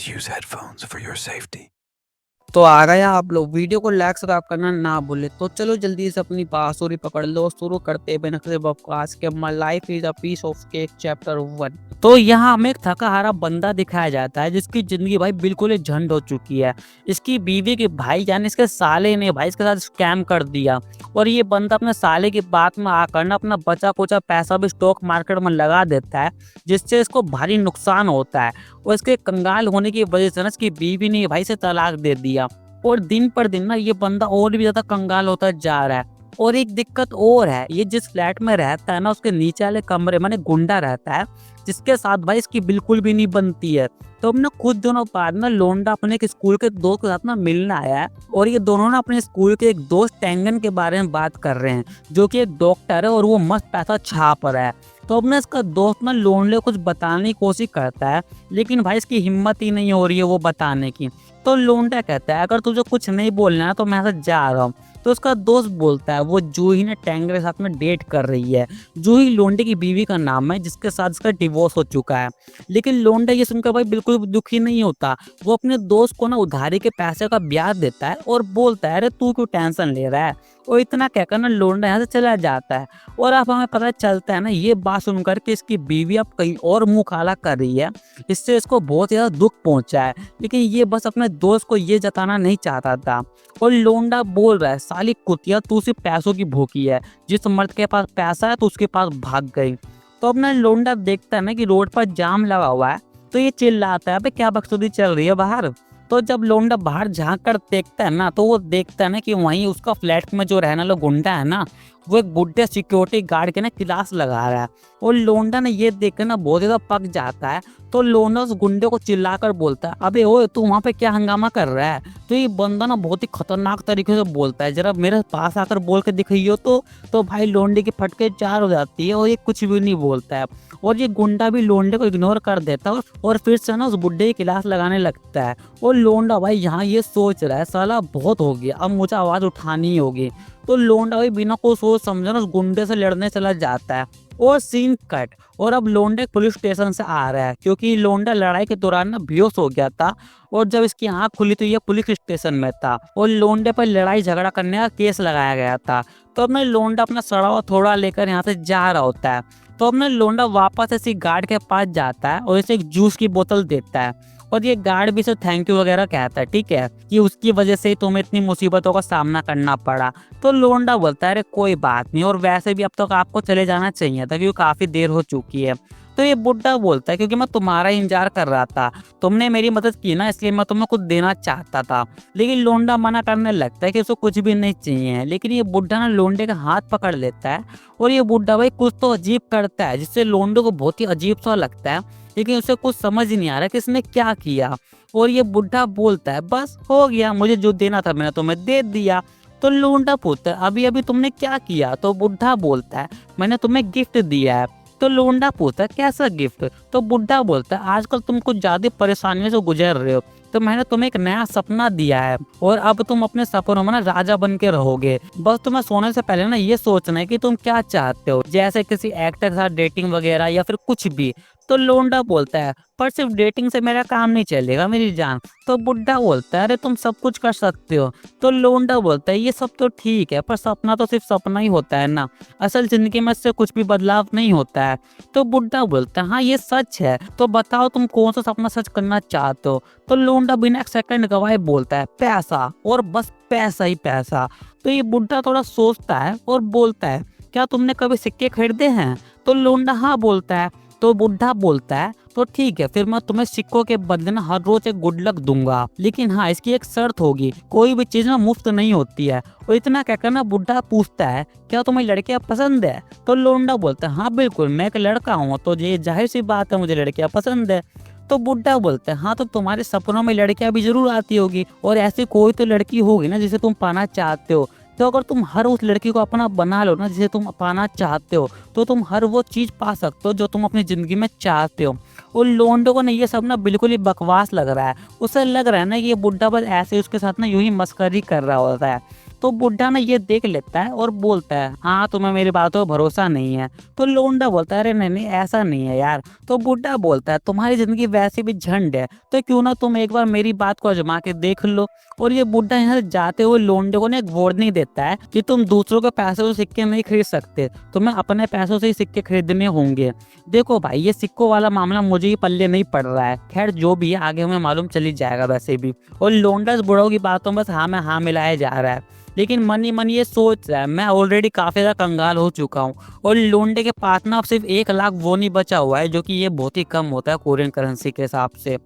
Please use headphones for your safety. तो आ गया आप लोग, वीडियो को लाइक सब्सक्राइब करना ना भूले। तो चलो जल्दी से अपनी बांसुरी पकड़ लो, शुरू करते हैं बिना किसी बकवास के। My life is a piece of cake chapter 1। तो यहाँ हमें एक थका हारा बंदा दिखाया जाता है जिसकी जिंदगी भाई बिल्कुल ही झंड हो चुकी है। इसकी बीवी के भाई यानी इसके साले ने भाई इसके साथ स्कैम कर दिया और ये बंदा अपने साले की बात में आकर ना अपना बचा कुचा पैसा भी स्टॉक मार्केट में लगा देता है, जिससे इसको भारी नुकसान होता है। और इसके कंगाल होने की वजह से ना इसकी बीवी ने भाई से तलाक दे दिया और दिन पर दिन ना ये बंदा और भी ज्यादा कंगाल होता जा रहा है। और एक दिक्कत और है, ये जिस फ्लैट में रहता है ना उसके नीचे वाले कमरे में गुंडा रहता है जिसके साथ भाई इसकी बिल्कुल भी नहीं बनती है। तो अब ना कुछ दिनों बाद ना लोंडा अपने एक स्कूल के दोस्त के साथ ना मिलने आया है और ये दोनों ना अपने स्कूल के एक दोस्त टेंगन के बारे में बात कर रहे हैं जो कि एक डॉक्टर है और वो मस्त पैसा छाप रहा है। तो अब ना इसका दोस्त ना लोंडे को कुछ बताने की कोशिश करता है लेकिन भाई इसकी हिम्मत ही नहीं हो रही है वो बताने की। तो लोंडा कहता है अगर तुझे कुछ नहीं बोलना है तो मैं ऐसा जा रहा हूँ। तो उसका दोस्त बोलता है वो जूही ने टेंगर के साथ में डेट कर रही है। जूही लोंडे की बीवी का नाम है जिसके साथ इसका डिवोर्स हो चुका है। लेकिन लोंडा ये सुनकर भाई बिल्कुल भी दुखी नहीं होता। वो अपने दोस्त को ना उधारी के पैसे का ब्याज देता है और बोलता है अरे तू क्यों टेंशन ले रहा है। और इतना कहकर ना लोंडा यहाँ से चला जाता है। और अब हमें पता चलता है ना ये बात सुनकर कि इसकी बीवी अब कहीं और मुंह काला कर रही है, इससे इसको बहुत ज्यादा दुख पहुंचा है। लेकिन ये बस अपने दोस्त को ये जताना नहीं चाहता था। और लोंडा बोल रहा है साली कुतिया तू सिर्फ पैसों की भूखी है, जिस मर्द के पास पैसा है तो उसके पास भाग गई। तो अब ना लोंडा देखता है ना कि रोड पर जाम लगा हुआ है तो ये चिल्लाता है अबे क्या बकचोदी चल रही है बाहर। तो जब लोंडा बाहर झांक कर देखता है ना तो वो देखता है ना कि वहीं उसका फ्लैट में जो रहने वाला गुंडा है ना वो एक बुढ़े सिक्योरिटी गार्ड के ना क्लास लगा रहा है। और लोंडा ने ये देखकर ना बहुत ज्यादा पक जाता है। तो लोंडा उस गुंडे को चिल्लाकर बोलता है अबे ओए तू वहाँ पे क्या हंगामा कर रहा है। तो ये बंदा ना बहुत ही खतरनाक तरीके से बोलता है जरा मेरे पास आकर बोल के दिखाइयो। तो भाई लोंडे की फटके चार हो जाती है और ये कुछ भी नहीं बोलता है। और ये गुंडा भी लोंडे को इग्नोर कर देता है और फिर से ना उस बुढ़े की क्लास लगाने लगता है। और लोंडा भाई यहाँ ये सोच रहा है साला बहुत हो गया अब मुझे आवाज उठानी ही होगी। तो लोंडा भाई बिना कोई सोच समझे ना उस गुंडे से लड़ने चला जाता है। और सीन कट और अब लोंडा पुलिस स्टेशन से आ रहा है क्योंकि लोंडा लड़ाई के दौरान ना बेहोश हो गया था और जब इसकी आंख खुली तो ये पुलिस स्टेशन में था और लोंडे पर लड़ाई झगड़ा करने का केस लगाया गया था। तो अब ना लोंडा अपना सड़ा हुआ थोड़ा लेकर यहाँ से जा रहा होता है। तो अब ना लोंडा वापस इसी गार्ड के पास जाता है और इसे एक जूस की बोतल देता है और ये गार्ड भी इसे थैंक यू वगैरह कहता है, ठीक है, कि उसकी वजह से तुम्हें इतनी मुसीबतों का सामना करना पड़ा। तो लोंडा बोलता है अरे कोई बात नहीं और वैसे भी अब तक आपको चले जाना चाहिए था क्योंकि काफी देर हो चुकी है। तो ये बुड्ढा बोलता है क्योंकि मैं तुम्हारा इंतजार कर रहा था, तुमने मेरी मदद की ना इसलिए मैं तुम्हें कुछ देना चाहता था। लेकिन लोंडा मना करने लगता है कि उसको कुछ भी नहीं चाहिए। लेकिन ये बुड्ढा ना लोंडे का हाथ पकड़ लेता है और ये बुड्ढा भाई कुछ तो अजीब करता है जिससे लोंडे को बहुत ही अजीब सा लगता है लेकिन उसे कुछ समझ ही नहीं आ रहा कि इसने क्या किया। और ये बुढ़ा बोलता है बस हो गया मुझे जो देना था मैंने तुम्हें दे दिया। तो लोंडा पूछता है अभी अभी तुमने क्या किया। तो बुढ़ा बोलता है मैंने तुम्हें गिफ्ट दिया है। तो लोंडा पूछता है कैसा गिफ्ट। तो बुढ़ा बोलता है आजकल तुम कुछ ज्यादा परेशानियों से गुजर रहे हो तो मैंने तुम्हें एक नया सपना दिया है और अब तुम अपने सपनों में ना राजा बन के रहोगे। बस तुम्हें सोने से पहले ना ये सोचना है कि तुम क्या चाहते हो, जैसे किसी एक्टर के साथ डेटिंग वगैरह या फिर कुछ भी। तो लोंडा बोलता है पर सिर्फ डेटिंग से मेरा काम नहीं चलेगा मेरी जान। तो बुड्ढा बोलता है अरे तुम सब कुछ कर सकते हो। तो लोंडा बोलता है ये सब तो ठीक है पर सपना तो सिर्फ सपना ही होता है ना, असल जिंदगी में इससे कुछ भी बदलाव नहीं होता है। तो बुड्ढा बोलता है हाँ ये सच है, तो बताओ तुम कौन सा सपना सच करना चाहते हो। तो लोंडा बिना एक सेकंड गवाए बोलता है पैसा, और बस पैसा ही पैसा। तो ये बुड्ढा थोड़ा सोचता है और बोलता है क्या तुमने कभी सिक्के खरीदे हैं। तो लोंडा हाँ बोलता है। तो बुढ़ा बोलता है तो ठीक है फिर मैं तुम्हें सिक्कों के बदले ना हर रोज एक गुड लक दूंगा, लेकिन हाँ इसकी एक शर्त होगी, कोई भी चीज ना मुफ्त नहीं होती है। और इतना कहकर ना बुढ़ा पूछता है क्या तुम्हें लड़कियां पसंद है। तो लोंडा बोलता है हाँ बिल्कुल मैं एक लड़का हूँ तो ये जाहिर सी बात है मुझे लड़कियां पसंद है। तो बुढ़ा बोलता है हाँ तो तुम्हारे सपनों में लड़कियां भी जरूर आती होगी और ऐसी कोई तो लड़की होगी ना जिसे तुम पाना चाहते हो। तो अगर तुम हर उस लड़की को अपना बना लो ना जिसे तुम पाना चाहते हो तो तुम हर वो चीज पा सकते हो जो तुम अपनी जिंदगी में चाहते हो। और लोंडो को ना ये सब ना बिल्कुल ही बकवास लग रहा है, उसे लग रहा है ना कि ये बुड्ढा बस ऐसे उसके साथ ना यूं ही मस्करी कर रहा होता है। तो बुड्ढा ना ये देख लेता है और बोलता है हाँ तुम्हें मेरी बातों पर भरोसा नहीं है। तो लोंडा बोलता है अरे नहीं नहीं ऐसा नहीं है यार। तो बुड्ढा बोलता है तुम्हारी जिंदगी वैसे भी झंड है, तो क्यों ना तुम एक बार मेरी बात को आजमा के देख लो। और ये बुड्ढा यहाँ से जाते हुए लोंडे को ना एक वार्निंग देता है कि तुम दूसरों के पैसों से सिक्के नहीं खरीद सकते, तुम्हें अपने पैसों से ही सिक्के खरीदने होंगे। देखो भाई ये सिक्कों वाला मामला मुझे ही पल्ले नहीं पड़ रहा है, खैर जो भी है आगे हमें मालूम चली जाएगा वैसे भी। और लोंडा इस बुढ़ाओ की बातों में बस हाँ में हाँ मिलाया जा रहा है, लेकिन मन ही मन ये सोच रहा है मैं ऑलरेडी काफी ज्यादा कंगाल हो चुका हूँ और लोंडे के पास ना अब सिर्फ 1 लाख वो नहीं बचा हुआ है, जो कि ये बहुत ही कम होता है कोरियन करेंसी के हिसाब से।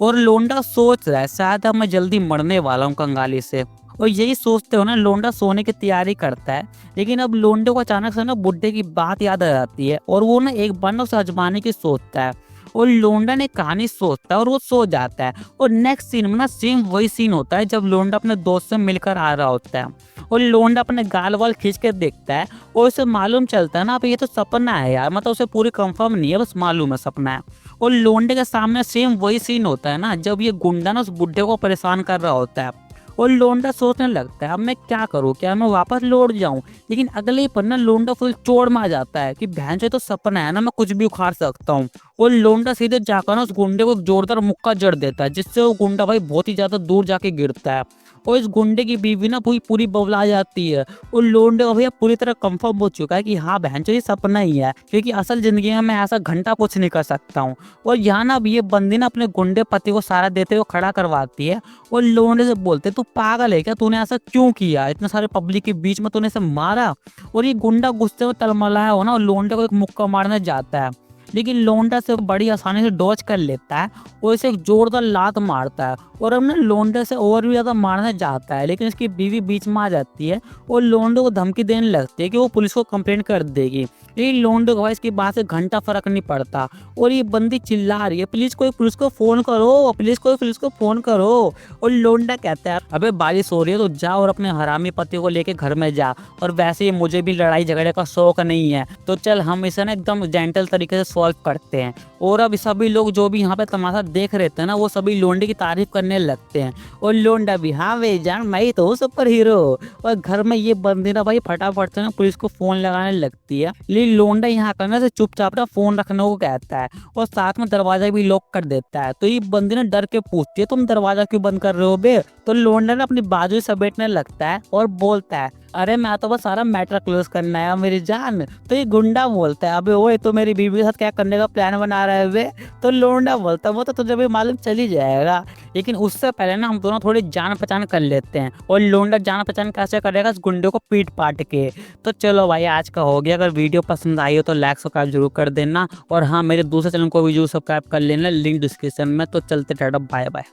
और लोंडा सोच रहा है शायद अब मैं जल्दी मरने वाला हूँ कंगाली से। और यही सोचते हो ना लोंडा सोने की तैयारी करता है, लेकिन अब लोंडे को अचानक से ना बुड्ढे की बात याद आ जाती है और वो ना एक बार ना उसे आजमाने की सोचता है। और लोंडा ने कहानी सोचता है और वो सो जाता है। और नेक्स्ट सीन में ना सेम वही सीन होता है जब लोंडा अपने दोस्त से मिलकर आ रहा होता है और लोंडा अपने गाल वाल खींच कर देखता है और उसे मालूम चलता है ना अब ये तो सपना है यार, मतलब उसे पूरी कंफर्म नहीं है, बस मालूम है सपना है। और लोंडे के सामने सेम वही सीन होता है ना जब ये गुंडा ना उस बुड्ढे को परेशान कर रहा होता है। और लोंडा सोचने लगता है अब मैं क्या करूँ, क्या मैं वापस लौट जाऊं। लेकिन अगले ही पल ना लोंडा फुल चोर में आ जाता है कि बहन से तो सपना है ना, मैं कुछ भी उखाड़ सकता हूँ। और लोंडा सीधे जाकर ना उस गुंडे को एक जोरदार मुक्का जड़ देता है, जिससे वो गुंडा भाई बहुत ही ज्यादा दूर जाके गिरता है। और इस गुंडे की बीवी ना पूरी पूरी बबला जाती है और लोंडे को भैया पूरी तरह कंफर्म हो चुका है कि हाँ बहन ये सपना ही है, क्योंकि असल जिंदगी में मैं ऐसा घंटा कुछ नहीं कर सकता हूँ। और यहाँ ना अब ये बंदी ना अपने गुंडे पति को सारा देते हुए खड़ा करवाती है और लोंडे से बोलते तू पागल है क्या, तूने ऐसा क्यों किया, इतने सारे पब्लिक के बीच में तूने इसे मारा। और ये गुंडा गुस्से में तलमलाया हो ना और लोंडे को एक मुक्का मारने जाता है, लेकिन लोंडा से बड़ी आसानी से डॉज कर लेता है और इसे एक जोरदार लात मारता है। और अब ना लोंडे से और भी ज्यादा मारने जाता है, लेकिन इसकी बीवी बीच में आ जाती है और लोंडे को धमकी देने लगती है कि वो पुलिस को कंप्लेंट कर देगी। लेकिन लोंडे को इसकी बात से घंटा फर्क नहीं पड़ता और ये बंदी चिल्ला रही है पुलिस को फोन करो, पुलिस को फोन करो। और लोंडा कहता है अबे बारिश हो रही है तो जा और अपने हरामी पति को लेके घर में जा, और वैसे ही मुझे भी लड़ाई झगड़े का शौक नहीं है, तो चल हम इसे ना एकदम जेंटल तरीके से सॉल्व करते हैं। और अब सभी लोग जो भी यहाँ पे तमाशा देख रहे थे ना वो सभी लोंडे की तारीफ करने लगते हैं। और लोंडा भी हाँ भाई जान मैं ही तो सुपर हीरो। और घर में ये बंदी ना भाई फटाफट से ना पुलिस को फोन लगाने लगती है, लेकिन लोंडा यहाँ करने से चुपचाप ना फोन रखने को कहता है और साथ में दरवाजा भी लॉक कर देता है। तो ये बंदी ना डर के पूछती है तुम दरवाजा क्यों बंद कर रहे हो बे। तो लोंडा ना अपनी बाजू समेटने लगता है और बोलता है अरे मैं तो बस सारा मैटर क्लोज करना है मेरी जान। तो ये गुंडा बोलता है अबे ओए तो मेरी बीवी के साथ क्या करने का प्लान बना रहा है वे। तो लोंडा बोलता है वो तो तुझे भी मालूम चल ही जाएगा, लेकिन उससे पहले ना हम दोनों थोड़ी जान पहचान कर लेते हैं। और लोंडा जान पहचान कैसे करेगा इस गुंडे को पीट पाट के। तो चलो भाई आज का हो गया, अगर वीडियो पसंद आई हो तो लाइक सब्सक्राइब जरूर कर देना, और हाँ मेरे दूसरे चैनल को भी जरूर सब्सक्राइब कर लेना, लिंक डिस्क्रिप्शन में। तो चलते टाटा बाय बाय।